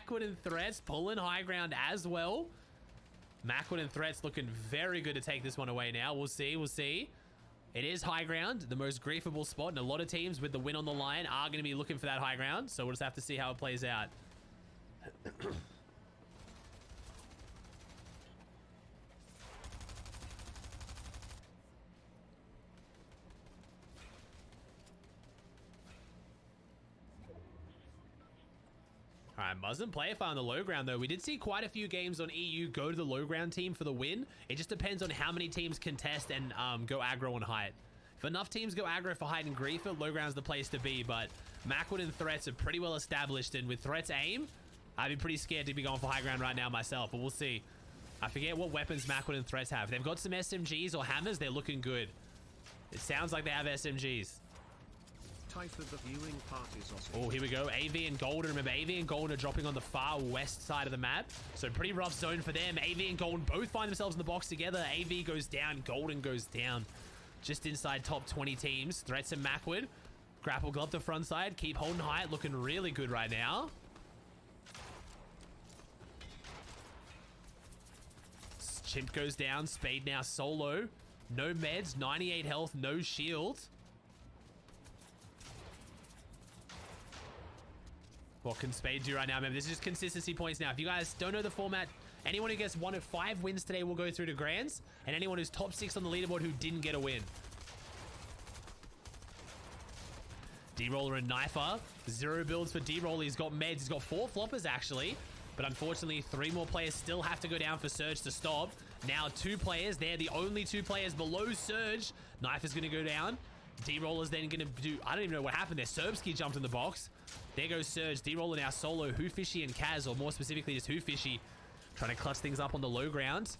Macwood and Threats pulling high ground as well. Macwood and Threats looking very good to take this one away now. We'll see. We'll see. It is high ground, the most griefable spot, and a lot of teams with the win on the line are going to be looking for that high ground. So we'll just have to see how it plays out. All right, Muzz and Playify on the low ground, though. We did see quite a few games on EU go to the low ground team for the win. It just depends on how many teams contest and go aggro on height. If enough teams go aggro for height and griefer, low ground's the place to be. But Macwood and Threats are pretty well established, and with Threats aim, I'd be pretty scared to be going for high ground right now myself, but we'll see. I forget what weapons Macwood and Threats have. If they've got some SMGs or hammers, they're looking good. It sounds like they have SMGs. Oh, here we go. AV and Golden. Remember, AV and Golden are dropping on the far west side of the map. So pretty rough zone for them. AV and Golden both find themselves in the box together. AV goes down. Golden goes down. Just inside top 20 teams. Threats and Macwood. Grapple glove to front side. Keep holding height. Looking really good right now. Chimp goes down. Spade now solo. No meds. 98 health. No shield. What can Spade do right now? Remember, this is just consistency points now. If you guys don't know the format, anyone who gets 1 of 5 wins today will go through to Grands, and anyone who's top 6 on the leaderboard who didn't get a win. D-Roller and Knifer. 0 builds for D-Roller. He's got meds. He's got 4 floppers, actually. But unfortunately, 3 more players still have to go down for Surge to stop. Now 2 players. They're the only 2 players below Surge. Knife is going to go down. D-Roller's then going to do... I don't even know what happened there. Serbsky jumped in the box. There goes Surge. D-Roller now solo. Hoofishy and Kaz, or more specifically just Hoofishy, trying to clutch things up on the low ground.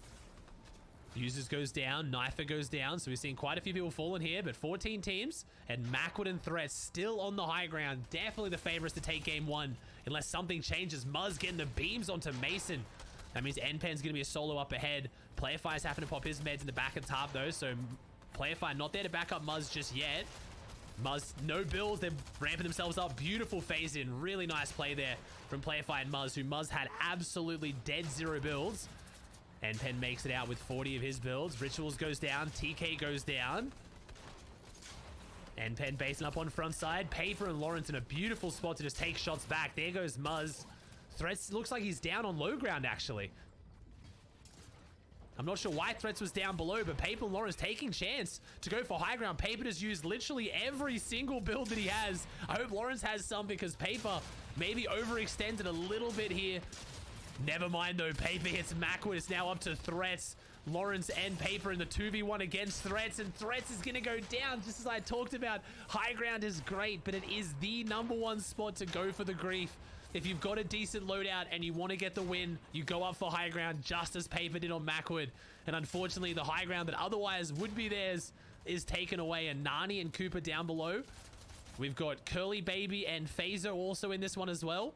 Users goes down. Knifer goes down. So we're seeing quite a few people falling here, but 14 teams, and Macwood and Threats still on the high ground. Definitely the favorites to take game 1, unless something changes. Muzz getting the beams onto Mason. That means Endpen's going to be a solo up ahead. Playify's having to pop his meds in the back of top, though, so Playify not there to back up Muzz just yet. Muzz, no builds. They're ramping themselves up. Beautiful phase in. Really nice play there from Playify and Muzz, who Muzz had absolutely dead 0 builds. And Pen makes it out with 40 of his builds. Rituals goes down. TK goes down. And Pen basing up on front side. Paper and Lawrence in a beautiful spot to just take shots back. There goes Muzz. Threats looks like he's down on low ground, actually. I'm not sure why Threats was down below, but Paper and Lawrence taking chance to go for high ground. Paper has used literally every single build that he has. I hope Lawrence has some, because Paper maybe overextended a little bit here. Never mind, though. Paper hits Macwood. It's now up to Threats. Lawrence and Paper in the 2v1 against Threats, and Threats is going to go down. Just as I talked about, high ground is great, but it is the #1 spot to go for the grief. If you've got a decent loadout and you want to get the win, you go up for high ground, just as Paper did on Macwood. And unfortunately, the high ground that otherwise would be theirs is taken away. And Nani and Cooper down below. We've got Curly Baby and Phaser also in this one as well.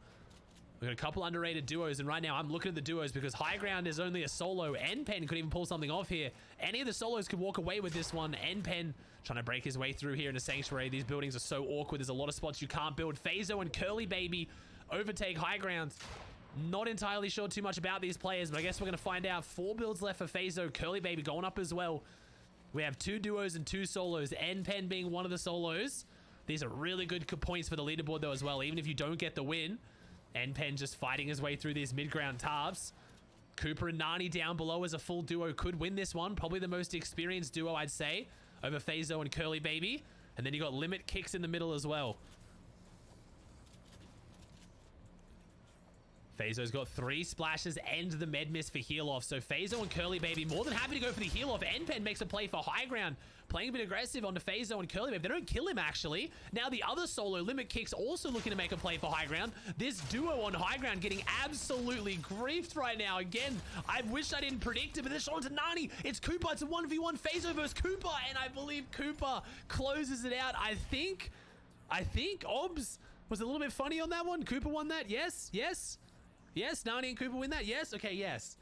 We've got a couple underrated duos, and right now I'm looking at the duos because high ground is only a solo. Endpen could even pull something off here. Any of the solos could walk away with this one. Endpen trying to break his way through here in a Sanctuary. These buildings are so awkward. There's a lot of spots you can't build. Phaser and Curly Baby overtake high ground. Not entirely sure too much about these players, but I guess we're going to find out. 4 builds left for Phaser. Curly Baby going up as well. We have 2 duos and 2 solos. Endpen being one of the solos. These are really good points for the leaderboard, though, as well, even if you don't get the win. Endpen just fighting his way through these mid-ground tabs. Cooper and Nani down below as a full duo could win this one. Probably the most experienced duo, I'd say, over Phaser and Curly Baby. And then you got Limit Kicks in the middle as well. Phaser's got 3 splashes and the med miss for heal off. So Phaser and Curly Baby more than happy to go for the heal off. Endpen makes a play for high ground, playing a bit aggressive onto Phaser and Curly Baby. They don't kill him, actually. Now the other solo, Limit Kicks, also looking to make a play for high ground. This duo on high ground getting absolutely griefed right now. Again, I wish I didn't predict it, but they're showing to Nani. It's Cooper. It's a 1v1 Phaser versus Cooper, and I believe Cooper closes it out. I think Obs was a little bit funny on that one. Cooper won that. Yes. Yes, Nani and Cooper win that? Yes? Okay, yes.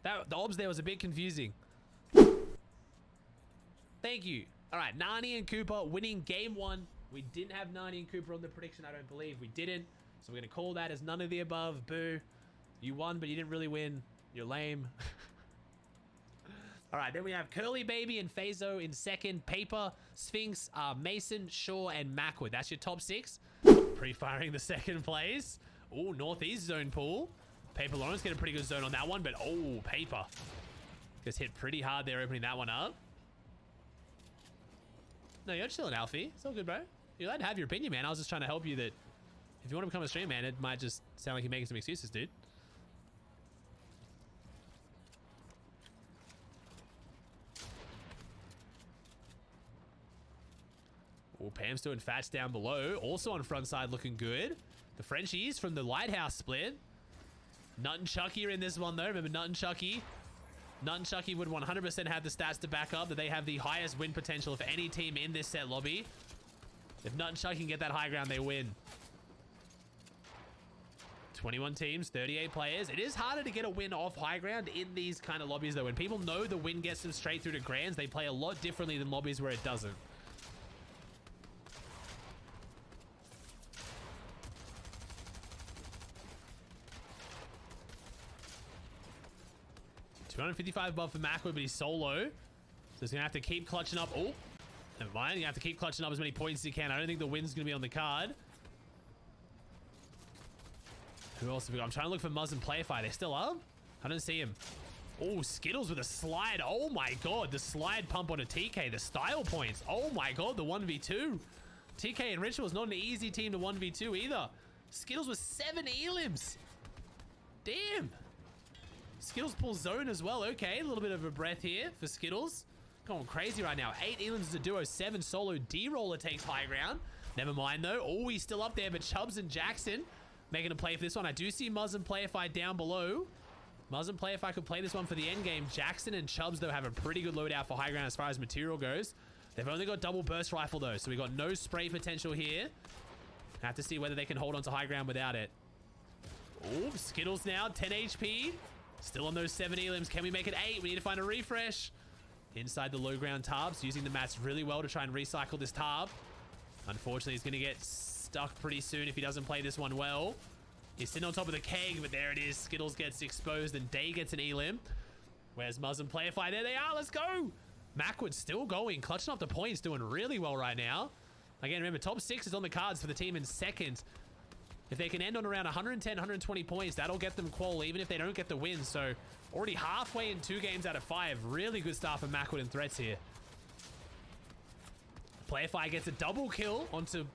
The Obs there was a bit confusing. Thank you. All right, Nani and Cooper winning game 1. We didn't have Nani and Cooper on the prediction, I don't believe. We didn't. So we're going to call that as none of the above. Boo. You won, but you didn't really win. You're lame. All right, then we have Curly Baby and Phaso in second. Paper, Sphinx, Mason, Shaw, and Macwood. That's your top 6. Pre-firing the second place. Oh, Northeast zone pool. Paper Lawrence get a pretty good zone on that one, but oh, Paper gets hit pretty hard there opening that one up. No, you're chilling, Alfie. It's all good, bro. You're allowed to have your opinion, man. I was just trying to help you that if you want to become a stream, man, it might just sound like you're making some excuses, dude. Oh, Pam's doing Fats down below. Also on front side looking good. The Frenchies from the Lighthouse split. Nut and Chucky are in this one, though. Remember, Nut and Chucky. Nut and Chucky would 100% have the stats to back up that they have the highest win potential of any team in this set lobby. If Nut and Chucky can get that high ground, they win. 21 teams, 38 players. It is harder to get a win off high ground in these kind of lobbies, though. When people know the win gets them straight through to grands, they play a lot differently than lobbies where it doesn't. $255 above for Macwood, but he's solo. So he's going to have to keep clutching up. Oh, never mind. You have to keep clutching up as many points as you can. I don't think the win's going to be on the card. Who else have we got? I'm trying to look for Muzz and Playify. They're still up? I don't see him. Oh, Skittles with a slide. Oh my god. The slide pump on a TK. The style points. Oh my god. The 1v2. TK and Ritual is not an easy team to 1v2 either. Skittles with 7 elims. Damn. Skittles pulls zone as well. Okay, a little bit of a breath here for Skittles. Going crazy right now. 8 elims is a duo. 7 solo. D-Roller takes high ground. Never mind though. Oh, he's still up there, but Chubbs and Jackson making a play for this one. I do see Muzz and Playify down below. Muzz and Playify could play this one for the end game. Jackson and Chubbs, though, have a pretty good loadout for high ground as far as material goes. They've only got double burst rifle, though, so we got no spray potential here. Have to see whether they can hold on to high ground without it. Oh, Skittles now, 10 HP. Still on those 7 elims. Can we make it 8? We need to find a refresh. Inside the low ground Tarbs, using the mats really well to try and recycle this Tarb. Unfortunately, he's going to get stuck pretty soon if he doesn't play this one well. He's sitting on top of the keg, but there it is. Skittles gets exposed and Day gets an elim. Where's Muzz and Playify? There they are. Let's go. Macwood's still going. Clutching up the points. Doing really well right now. Again, remember, top 6 is on the cards for the team in second. If they can end on around 110, 120 points, that'll get them qual, even if they don't get the win. So already halfway in 2 games out of 5. Really good start for Macwood and Threats here. Playify gets a double kill onto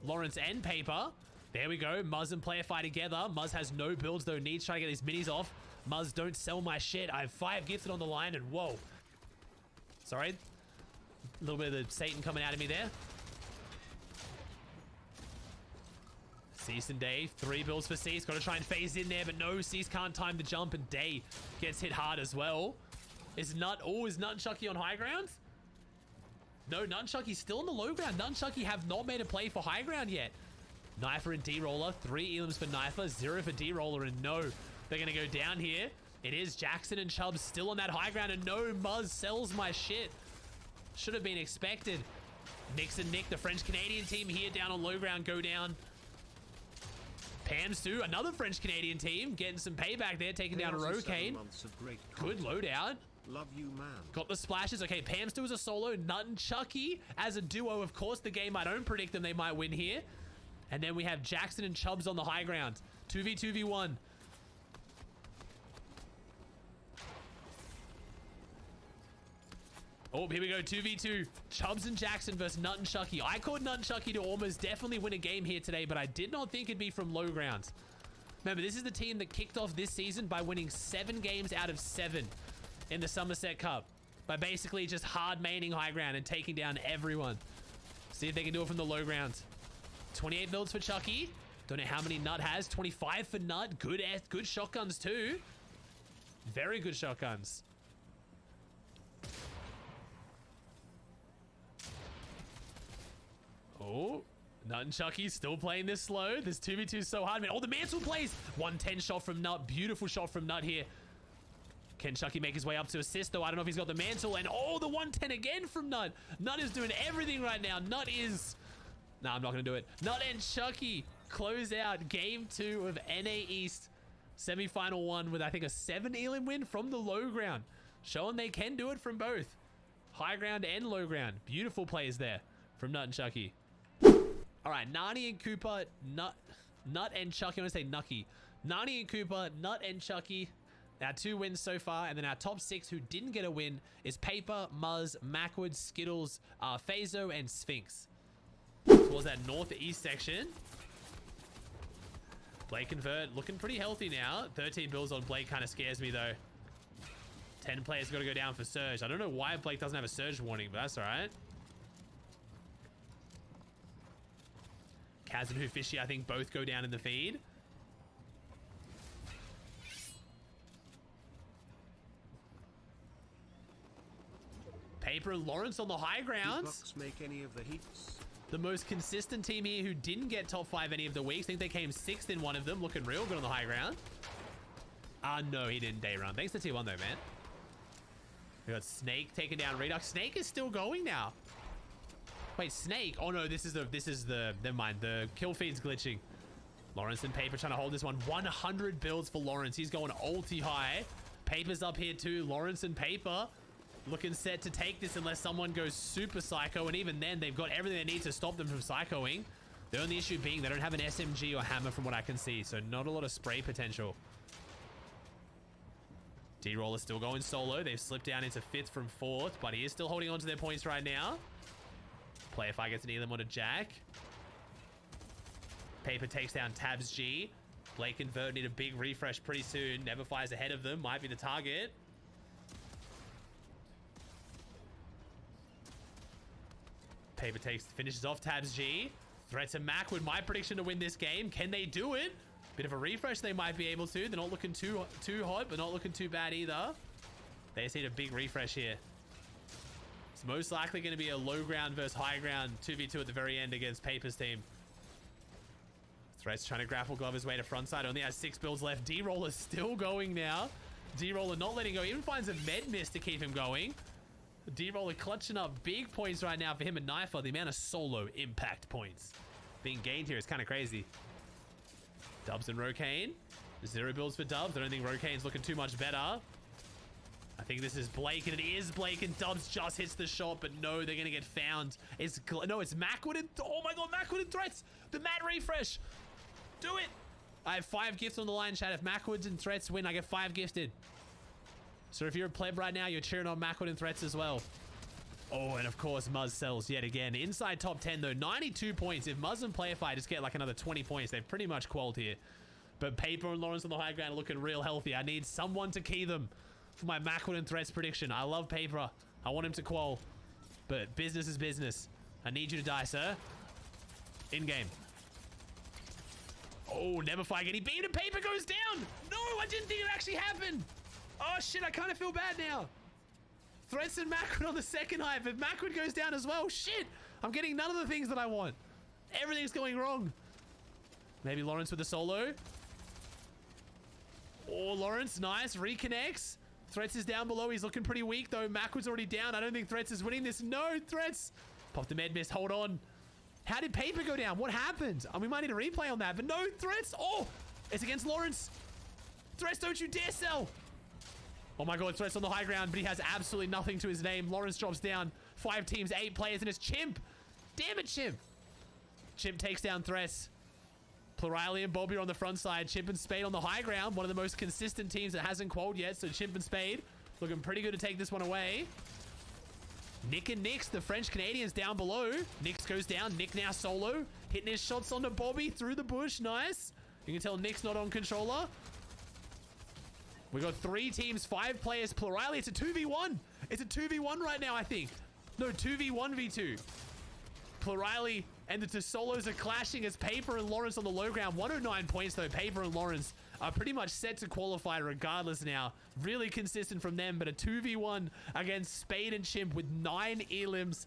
Lawrence and Paper. There we go. Muzz and Playify together. Muzz has no builds, though. Needs to try to get these minis off. Muzz, don't sell my shit. I have 5 gifted on the line, and whoa. Sorry. A little bit of the Satan coming out of me there. Cease and Day, 3 builds for Cease. Got to try and phase in there, but no, Cease can't time the jump, and Day gets hit hard as well. Is Nut and Chucky on high ground? No, Nut and Chucky's still on the low ground. Nut and Chucky have not made a play for high ground yet. Knifer and D-Roller, 3 elims for Knifer, 0 for D-Roller, and no, they're going to go down here. It is Jackson and Chubbs still on that high ground, and no, Muzz sells my shit. Should have been expected. Nix and Nick, the French-Canadian team here down on low ground, go down. Pam's too, another French-Canadian team, getting some payback there, taking down Rocane. Good loadout. Love you, man. Got the splashes. Okay, Pam's too as a solo. Nut and Chucky as a duo. Of course, the game, I don't predict them. They might win here. And then we have Jackson and Chubbs on the high ground. 2v2v1. Oh, here we go. 2v2. Chubbs and Jackson versus Nut and Chucky. I called Nut and Chucky to almost definitely win a game here today, but I did not think it'd be from low ground. Remember, this is the team that kicked off this season by winning 7 games out of 7 in the Somerset Cup. By basically just hard maining high ground and taking down everyone. See if they can do it from the low ground. 28 builds for Chucky. Don't know how many Nut has. 25 for Nut. Good shotguns too. Very good shotguns. Oh, Nut and Chucky still playing this slow. This 2v2 is so hard, man. Oh, the mantle plays. 110 shot from Nut. Beautiful shot from Nut here. Can Chucky make his way up to assist, though? I don't know if he's got the mantle. And oh, the 110 again from Nut. Nut is doing everything right now. Nut is... Nah, I'm not going to do it. Nut and Chucky close out game 2 of NA East semi-final 1 with, I think, a 7 elim win from the low ground, showing they can do it from both high ground and low ground. Beautiful plays there from Nut and Chucky. All right, Nani and Cooper, Nut and Chucky. I want to say Nucky. Nani and Cooper, Nut and Chucky. Our 2 wins so far, and then our top 6 who didn't get a win is Paper, Muzz, Macwood, Skittles, Phaso, and Sphinx. Towards that northeast section. Blake and Vert looking pretty healthy now. 13 builds on Blake kind of scares me though. 10 players got to go down for Surge. I don't know why Blake doesn't have a Surge warning, but that's all right. Kaz and Fishy, I think, both go down in the feed. Paper and Lawrence on the high ground. Make any of the heats? The most consistent team here who didn't get top 5 any of the weeks. I think they came 6th in one of them. Looking real good on the high ground. No, he didn't day run. Thanks to T1 though, man. We got Snake taking down Redux. Snake is still going now. Wait, Snake. Oh no, this is the, never mind. The kill feed's glitching. Lawrence and Paper trying to hold this one. 100 builds for Lawrence. He's going ulti high. Paper's up here too. Lawrence and Paper looking set to take this unless someone goes super psycho, and even then they've got everything they need to stop them from psychoing. The only issue being they don't have an SMG or hammer from what I can see, so not a lot of spray potential. D-Roll is still going solo. They've slipped down into 5th from 4th, but he is still holding on to their points right now. Player 5 gets an elim on a Jack. Paper takes down Tabs G. Blake and Vert need a big refresh pretty soon. Never fires ahead of them. Might be the target. Paper finishes off Tabs G. Threats and Mac with my prediction to win this game. Can they do it? Bit of a refresh they might be able to. They're not looking too hot, but not looking too bad either. They just need a big refresh here. It's most likely going to be a low ground versus high ground 2v2 at the very end against Paper's team. Threats trying to grapple glove his way to frontside. Only has 6 builds left. D-Roller still going now. D-Roller not letting go. Even finds a med miss to keep him going. D-Roller clutching up big points right now for him and Knifer. The amount of solo impact points being gained here is kind of crazy. Dubs and Rokane. 0 builds for Dubs. I don't think Rokane's looking too much better. I think this is Blake, and it is Blake, and Dubs just hits the shot, but no, they're going to get found. It's Macwood and... Oh my god, Macwood and Threats! The mad refresh! Do it! I have 5 gifts on the line, chat. If Macwood and Threats win, I get 5 gifted. So if you're a pleb right now, you're cheering on Macwood and Threats as well. Oh, and of course, Muzz sells yet again. Inside top 10, though. 92 points. If Muzz and Playify just get like another 20 points, they've pretty much qualled here. But Paper and Lawrence on the high ground are looking real healthy. I need someone to key them for my Macwood and Threats prediction. I love Paper. I want him to qual. But business is business. I need you to die, sir. In game. Oh, never fire getting beat and Paper goes down. No, I didn't think it actually happened. Oh shit, I kind of feel bad now. Threats and Macwood on the second hive. If Macwood goes down as well, shit. I'm getting none of the things that I want. Everything's going wrong. Maybe Lawrence with the solo. Oh, Lawrence, nice. Reconnects. Threats is down below. He's looking pretty weak though. Macwood's already down. I don't think Threats is winning this. No, Threats. Pop the med miss. Hold on. How did Paper go down? What happened? We might need a replay on that, but no, Threats. Oh, it's against Lawrence. Threats, don't you dare sell. Oh my god, Threats on the high ground, but he has absolutely nothing to his name. Lawrence drops down. 5 teams, 8 players, and it's Chimp. Damn it, Chimp. Chimp takes down Threats. Plurali and Bobby are on the front side. Chimp and Spade on the high ground. One of the most consistent teams that hasn't qualled yet, so Chimp and Spade looking pretty good to take this one away. Nick and Nix, the French Canadians down below. Nix goes down. Nick now solo. Hitting his shots onto Bobby through the bush. Nice. You can tell Nick's not on controller. We got 3 teams, 5 players. Plurali, it's a 2v1. It's a 2v1 right now, I think. No, 2v1v2. Plurali and the solos are clashing as Paper and Lawrence on the low ground. 109 points, though. Paper and Lawrence are pretty much set to qualify regardless now. Really consistent from them, but a 2v1 against Spade and Chimp with 9 elims.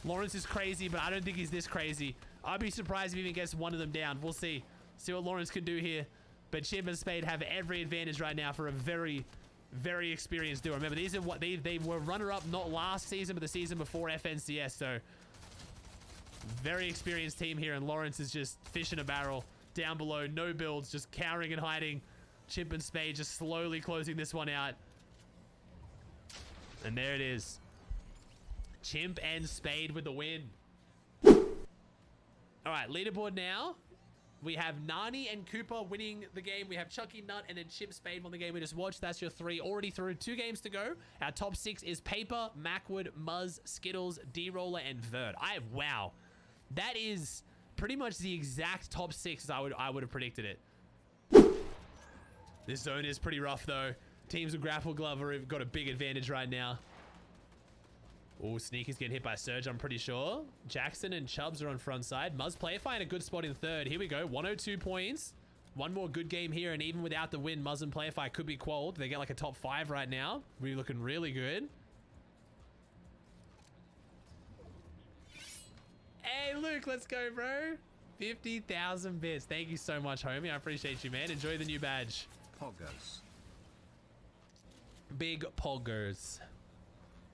Lawrence is crazy, but I don't think he's this crazy. I'd be surprised if he even gets one of them down. We'll see. See what Lawrence can do here. But Chimp and Spade have every advantage right now for a very, very experienced duo. Remember, these are what they were runner-up not last season, but the season before FNCS. So, very experienced team here, and Lawrence is just fish in a barrel. down below. No builds, just cowering and hiding. Chimp and Spade just slowly closing this one out. And there it is. Chimp and Spade with the win. All right, leaderboard now. We have Nani and Cooper winning the game. We have Chucky, Nut, and then Chimp, Spade won the game we just watched. That's your 3 already through. 2 games to go. Our top 6 is Paper, Macwood, Muzz, Skittles, D-Roller, and Vert. Wow. That is pretty much the exact top 6 as I would have predicted it. This zone is pretty rough, though. Teams with Grapple Glove have got a big advantage right now. Oh, Sneaky's getting hit by Surge, I'm pretty sure. Jackson and Chubbs are on front side. Muzz Playfire in a good spot in third. Here we go, 102 points. One more good game here, and even without the win, Muzz and Playfire could be qualled. They get like a top 5 right now. We're looking really good. Hey, Luke, let's go, bro. 50,000 bits. Thank you so much, homie. I appreciate you, man. Enjoy the new badge. Poggers. Big poggers.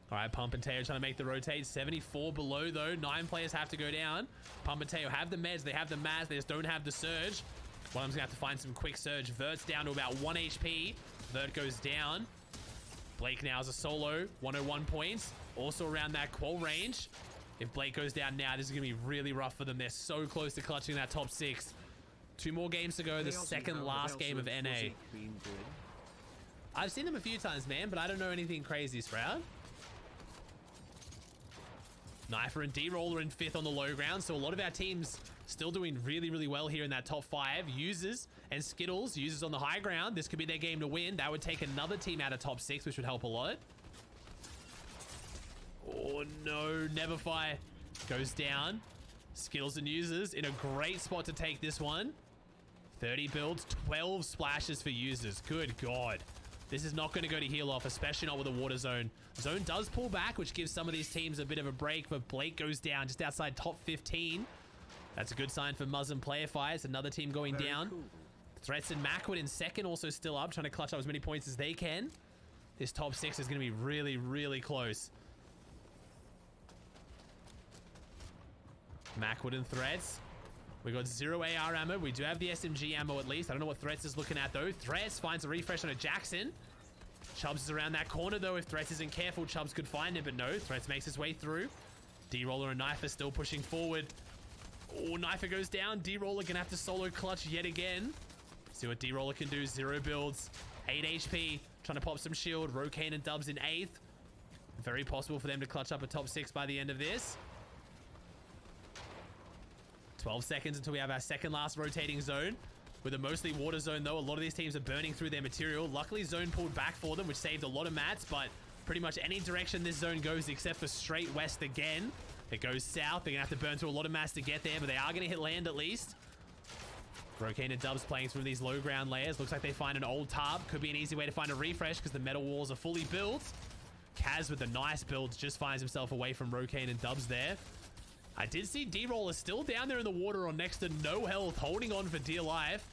All right, Pump and Teo trying to make the rotate. 74 below, though. 9 players have to go down. Pump and Teo have the meds. They have the Maz. They just don't have the Surge. One of them's going to have to find some quick Surge. Vert's down to about 1 HP. Vert goes down. Blake now is a solo. 101 points. Also around that qual range. If Blake goes down now, this is going to be really rough for them. They're so close to clutching that top 6. 2 more games to go. The second last game of NA. I've seen them a few times, man, but I don't know anything crazy, Sprout. Knifer and D-Roller in 5th on the low ground. So a lot of our teams still doing really, really well here in that top 5. Users and Skittles. Users on the high ground. This could be their game to win. That would take another team out of top 6, which would help a lot. Oh, no. Neverfire goes down. Skittles and Users in a great spot to take this one. 30 builds, 12 splashes for Users. Good God. This is not going to go to heal off, especially not with a water zone. Zone does pull back, which gives some of these teams a bit of a break, but Blake goes down just outside top 15. That's a good sign for Muzz and Playfire. It's another team going down. Cool. Threats and Macwood in 2nd, also still up, trying to clutch up as many points as they can. This top 6 is going to be really, really close. Macwood and Threats. We got 0 AR ammo. We do have the SMG ammo at least. I don't know what Threats is looking at, though. Threats finds a refresh on a Jackson. Chubbs is around that corner, though. If Threats isn't careful, Chubbs could find him, but no. Threats makes his way through. D-Roller and Knifer still pushing forward. Oh, Knifer goes down. D-Roller gonna have to solo clutch yet again. See what D-Roller can do. 0 builds. 8 HP. Trying to pop some shield. Rokane and Dubs in 8th. Very possible for them to clutch up a top 6 by the end of this. 12 seconds until we have our second last rotating zone. With a mostly water zone, though, a lot of these teams are burning through their material. Luckily, zone pulled back for them, which saved a lot of mats, but pretty much any direction this zone goes except for straight west again. It goes south. They're going to have to burn through a lot of mats to get there, but they are going to hit land at least. Rokane and Dubs playing through these low ground layers. Looks like they find an old tarp. Could be an easy way to find a refresh because the metal walls are fully built. Kaz with the nice builds just finds himself away from Rokane and Dubs there. I did see D-Roller still down there in the water on next to no health, holding on for dear life.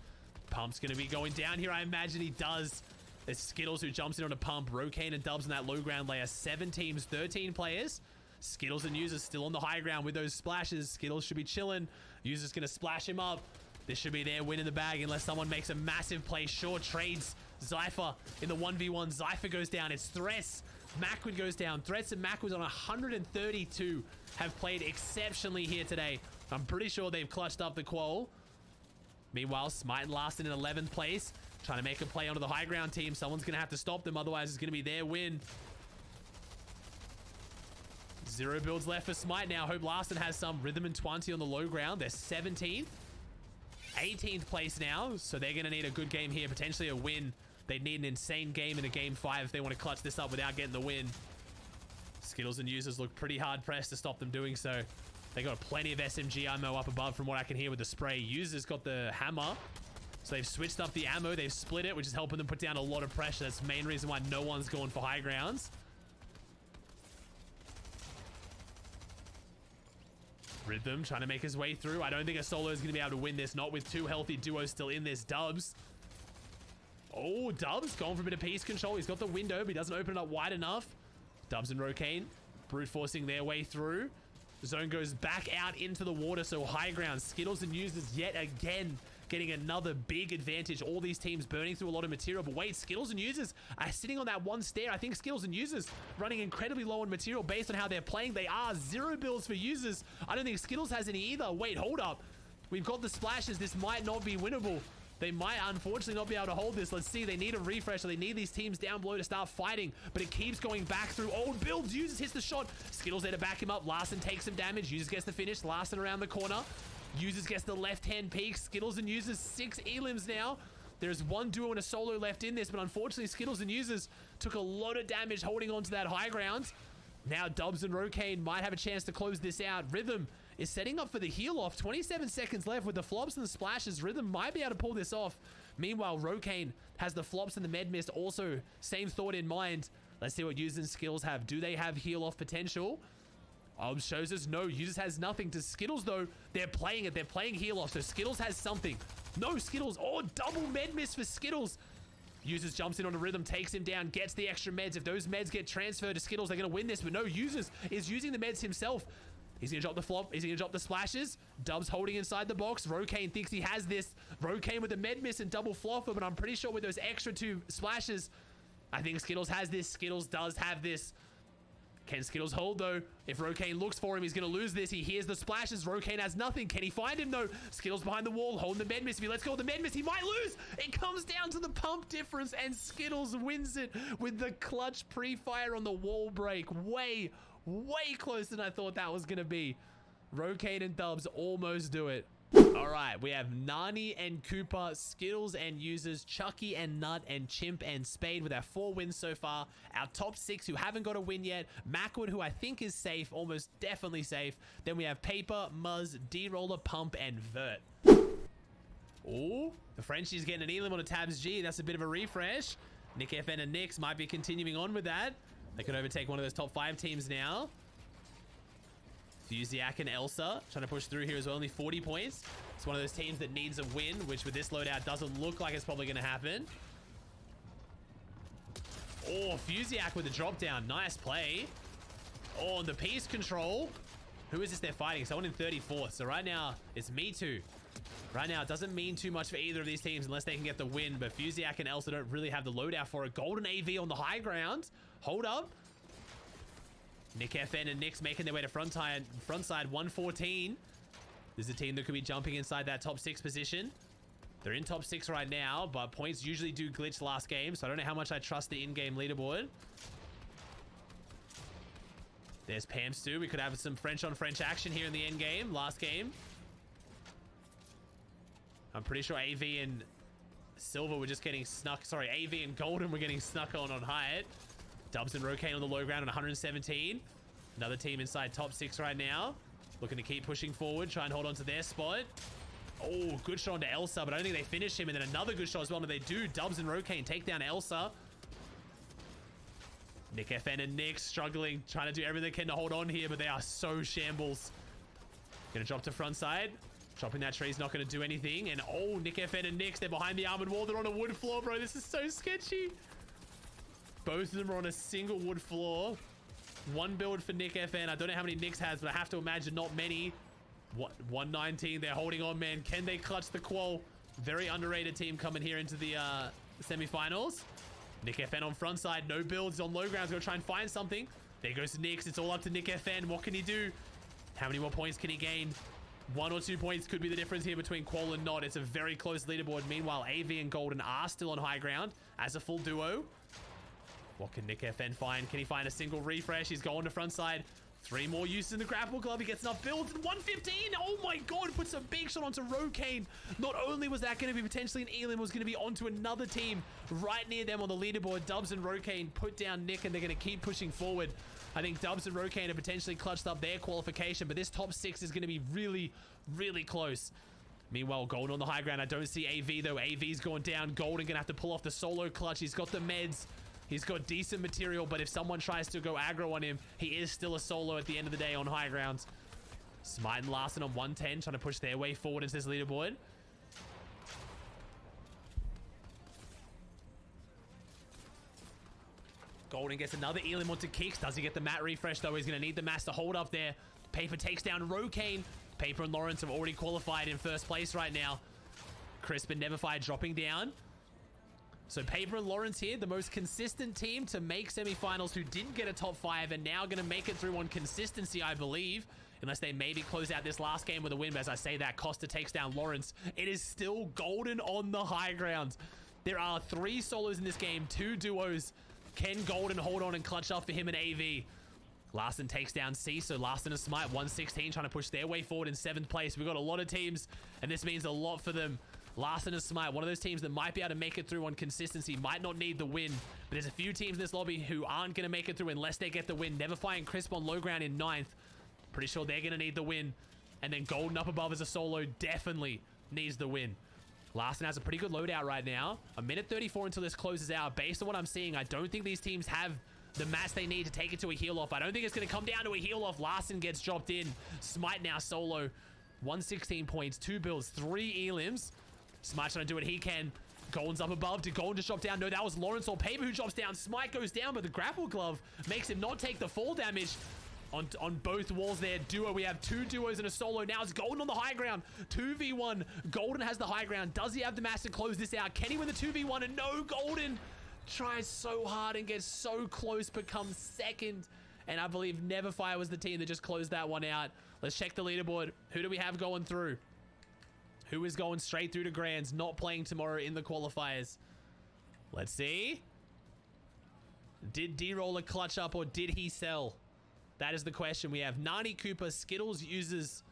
Pump's going to be going down here. I imagine he does. There's Skittles who jumps in on a pump. Rokane and Dubs in that low ground layer. 7 teams, 13 players. Skittles and Users still on the high ground with those splashes. Skittles should be chilling. Users going to splash him up. This should be their win in the bag unless someone makes a massive play. Short trades Zypher in the 1v1. Zypher goes down. It's Threats. Macwood goes down. Threats and Macwood on 132 have played exceptionally here today. I'm pretty sure they've clutched up the qual. Meanwhile, Smite and Larson in 11th place. Trying to make a play onto the high ground team. Someone's going to have to stop them. Otherwise, it's going to be their win. 0 builds left for Smite now. Hope Larson has some. Rhythm and 20 on the low ground. They're 17th. 18th place now. So they're going to need a good game here. Potentially a win. They'd need an insane game in a game 5 if they want to clutch this up without getting the win. Skittles and Users look pretty hard pressed to stop them doing so. They got plenty of SMG ammo up above from what I can hear with the spray. Users got the hammer. So they've switched up the ammo. They've split it, which is helping them put down a lot of pressure. That's the main reason why no one's going for high grounds. Rhythm trying to make his way through. I don't think a solo is going to be able to win this. Not with 2 healthy duos still in this. Dubs. Oh, Dubs going for a bit of piece control. He's got the window, but he doesn't open it up wide enough. Dubs and Rokane brute forcing their way through. The zone goes back out into the water, so high ground. Skittles and Users yet again getting another big advantage. All these teams burning through a lot of material. But wait, Skittles and Users are sitting on that one stair. I think Skittles and Users running incredibly low on material based on how they're playing. They are 0 builds for Users. I don't think Skittles has any either. Wait, hold up. We've got the splashes. This might not be winnable. They might unfortunately not be able to hold this. Let's see. They need a refresh. So they need these teams down below to start fighting. But it keeps going back through old builds. Users hits the shot. Skittles there to back him up. Larson takes some damage. Users gets the finish. Larson around the corner. Users gets the left-hand peek. Skittles and Users 6 elims now. There's one duo and a solo left in this. But unfortunately, Skittles and Users took a lot of damage holding on to that high ground. Now Dubs and Rokane might have a chance to close this out. Rhythm is setting up for the heal off. 27 seconds left with the flops and the splashes. Rhythm might be able to pull this off. Meanwhile, Rokane has the flops and the med mist also. Same thought in mind. Let's see what Users and Skittles have. Do they have heal off potential? Shows us no. Users has nothing. To Skittles though, they're playing it. They're playing heal off. So Skittles has something. No Skittles. Oh, double med mist for Skittles. Users jumps in on a Rhythm, takes him down, gets the extra meds. If those meds get transferred to Skittles, they're going to win this. But no, Users is using the meds himself. He's going to drop the flop. He's going to drop the splashes. Dubs holding inside the box. Rokane thinks he has this. Rokane with the med miss and double flopper, but I'm pretty sure with those extra 2 splashes, I think Skittles has this. Skittles does have this. Can Skittles hold though? If Rokane looks for him, he's going to lose this. He hears the splashes. Rokane has nothing. Can he find him though? Skittles behind the wall, holding the med miss. If he lets go of the med miss, he might lose. It comes down to the pump difference and Skittles wins it with the clutch pre-fire on the wall break. Way closer than I thought that was going to be. Rokane and Dubs almost do it. All right, we have Nani and Cooper, Skittles and Users, Chucky and Nut, and Chimp and Spade with our 4 wins so far. Our top 6 who haven't got a win yet. Macwood, who I think is safe, almost definitely safe. Then we have Paper, Muzz, D-Roller, Pump, and Vert. Oh, the Frenchie's getting an elim on a Tabs G. That's a bit of a refresh. Nick FN and Nix might be continuing on with that. They could overtake one of those top 5 teams now. Fusiak and Elsa trying to push through here as well. Only 40 points. It's one of those teams that needs a win, which with this loadout doesn't look like it's probably going to happen. Oh, Fusiak with the drop down. Nice play. Oh, and the piece control. Who is this they're fighting? Someone in 34th. So right now, it's Me Too. Right now, it doesn't mean too much for either of these teams unless they can get the win. But Fusiak and Elsa don't really have the loadout for it. Golden AV on the high ground. Hold up. Nick FN and Nix making their way to front side 114. This is a team that could be jumping inside that top 6 position. They're in top 6 right now, but points usually do glitch last game, so I don't know how much I trust the in-game leaderboard. There's Pam Stu. We could have some French-on-French action here in the end game. Last game. I'm pretty sure AV and Silver were just getting snuck. Sorry, AV and Golden were getting snuck on Hyatt. Dubs and Rokane on the low ground on 117. Another team inside top 6 right now. Looking to keep pushing forward. Try and hold on to their spot. Oh, good shot onto Elsa, but I don't think they finish him. And then another good shot as well. And they do. Dubs and Rokane take down Elsa. Nick FN and Nick struggling. Trying to do everything they can to hold on here, but they are so shambles. Gonna drop to front side. Dropping that tree is not going to do anything. And oh, Nick FN and Nix, they're behind the armored wall. They're on a wood floor, bro. This is so sketchy. Both of them are on a single wood floor. One build for Nick FN. I don't know how many Nicks has, but I have to imagine not many. 119. They're holding on, man. Can they clutch the qual? Very underrated team coming here into the semifinals. Nick FN on front side. No builds on low ground. He's going to try and find something. There goes Nix. It's all up to Nick FN. What can he do? How many more points can he gain? 1 or 2 points could be the difference here between Qual and Not. It's a very close leaderboard. Meanwhile, AV and Golden are still on high ground as a full duo. What can Nick FN find? Can he find a single refresh? He's going to front side. 3 more uses in the grapple glove. He gets enough builds. 115. Oh my god. Puts a big shot onto Rokane. Not only was that going to be potentially an elim, it was going to be onto another team right near them on the leaderboard. Dubs and Rokane put down Nick, and they're going to keep pushing forward. I think Dubs and Rokane have potentially clutched up their qualification, but this top 6 is going to be really, really close. Meanwhile, Golden on the high ground. I don't see AV though. AV's going down. Golden going to have to pull off the solo clutch. He's got the meds. He's got decent material, but if someone tries to go aggro on him, he is still a solo at the end of the day on high ground. Smite and Larson on 110, trying to push their way forward into this leaderboard. Golden gets another elim onto Kicks. Does he get the mat refresh though? He's going to need the mass to hold up there. Paper takes down Rokane. Paper and Lawrence have already qualified in first place right now. Crisp and Neverfire dropping down. So Paper and Lawrence here, the most consistent team to make semifinals who didn't get a top 5 and now going to make it through on consistency, I believe. Unless they maybe close out this last game with a win. But as I say that, Costa takes down Lawrence. It is still golden on the high ground. There are 3 solos in this game, 2 duos. Can Golden hold on and clutch up for him and AV? Larson takes down C, so Larson and Smite 116 trying to push their way forward in 7th place. We've got a lot of teams, and this means a lot for them. Larson and Smite, one of those teams that might be able to make it through on consistency, might not need the win, but there's a few teams in this lobby who aren't going to make it through unless they get the win. Neverfire and Crisp on low ground in 9th. Pretty sure they're going to need the win. And then Golden up above as a solo definitely needs the win. Larson has a pretty good loadout right now. A minute 34 until this closes out. Based on what I'm seeing, I don't think these teams have the match they need to take it to a heal off. I don't think it's going to come down to a heal off. Larson gets dropped in. Smite now solo. 116 points, 2 builds, 3 elims. Smite's trying to do what he can. Golden's up above. Did Golden just drop down? No, that was Lawrence or Paper who drops down. Smite goes down, but the grapple glove makes him not take the fall damage. On both walls there, duo. We have 2 duos and a solo. Now it's Golden on the high ground. 2v1. Golden has the high ground. Does he have the mass to close this out? Can he win the 2v1? And no, Golden tries so hard and gets so close, becomes second. And I believe Neverfire was the team that just closed that one out. Let's check the leaderboard. Who do we have going through? Who is going straight through to Grands, not playing tomorrow in the qualifiers? Let's see. Did D-Roller clutch up or did he sell? That is the question. We have Nani Cooper, Skittles users,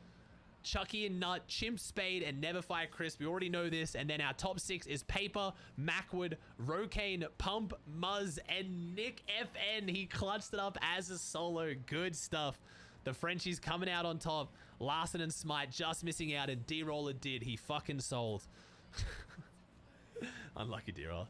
Chucky and Nut, Chimp Spade, and Neverfire Crisp. We already know this. And then our top 6 is Paper, Macwood, Rokane, Pump, Muzz, and Nick FN. He clutched it up as a solo. Good stuff. The Frenchie's coming out on top. Larson and Smite just missing out, and D-Roller did. He fucking sold. Unlucky D-Roller.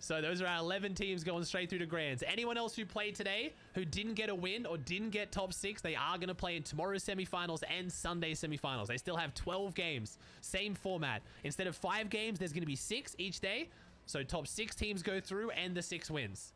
So those are our 11 teams going straight through to Grands. Anyone else who played today who didn't get a win or didn't get top 6, they are going to play in tomorrow's semifinals and Sunday's semifinals. They still have 12 games. Same format. Instead of 5 games, there's going to be 6 each day. So top 6 teams go through and the 6 wins.